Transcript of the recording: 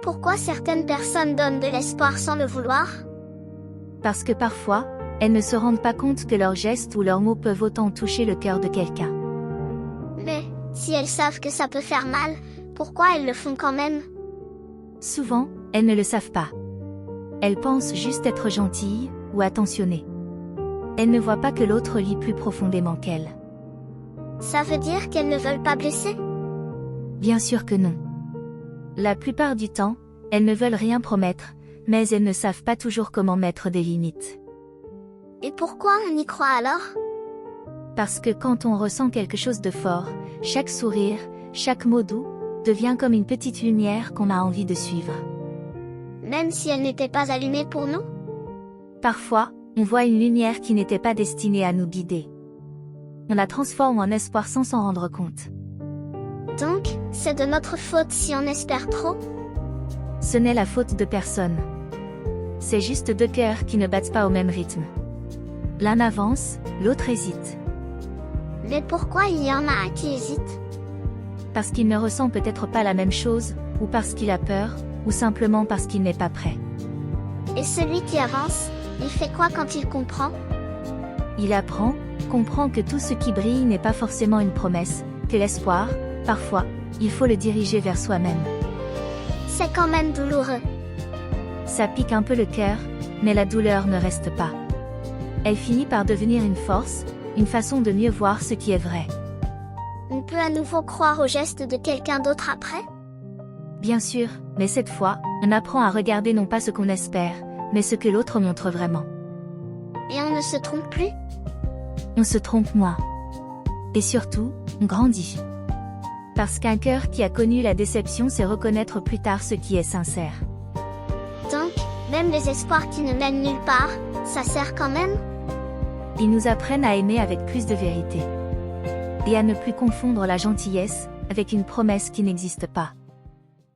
Pourquoi certaines personnes donnent de l'espoir sans le vouloir? Parce que parfois, elles ne se rendent pas compte que leurs gestes ou leurs mots peuvent autant toucher le cœur de quelqu'un. Mais, si elles savent que ça peut faire mal, pourquoi elles le font quand même? Souvent, elles ne le savent pas. Elles pensent juste être gentilles ou attentionnées. Elles ne voient pas que l'autre lit plus profondément qu'elles. Ça veut dire qu'elles ne veulent pas blesser? Bien sûr que non. La plupart du temps, elles ne veulent rien promettre, mais elles ne savent pas toujours comment mettre des limites. Et pourquoi on y croit alors? Parce que quand on ressent quelque chose de fort, chaque sourire, chaque mot doux, devient comme une petite lumière qu'on a envie de suivre. Même si elle n'était pas allumée pour nous? Parfois, on voit une lumière qui n'était pas destinée à nous guider. On la transforme en espoir sans s'en rendre compte. Donc, c'est de notre faute si on espère trop? Ce n'est la faute de personne. C'est juste deux cœurs qui ne battent pas au même rythme. L'un avance, l'autre hésite. Mais pourquoi il y en a un qui hésite? Parce qu'il ne ressent peut-être pas la même chose, ou parce qu'il a peur, ou simplement parce qu'il n'est pas prêt. Et celui qui avance, il fait quoi quand il comprend? Il apprend, comprend que tout ce qui brille n'est pas forcément une promesse, que l'espoir, parfois, il faut le diriger vers soi-même. C'est quand même douloureux. Ça pique un peu le cœur, mais la douleur ne reste pas. Elle finit par devenir une force, une façon de mieux voir ce qui est vrai. On peut à nouveau croire au geste de quelqu'un d'autre après? Bien sûr, mais cette fois, on apprend à regarder non pas ce qu'on espère, mais ce que l'autre montre vraiment. Et on ne se trompe plus? On se trompe moins. Et surtout, on grandit. Parce qu'un cœur qui a connu la déception sait reconnaître plus tard ce qui est sincère. Donc, même les espoirs qui ne mènent nulle part, ça sert quand même? Ils nous apprennent à aimer avec plus de vérité. Et à ne plus confondre la gentillesse avec une promesse qui n'existe pas.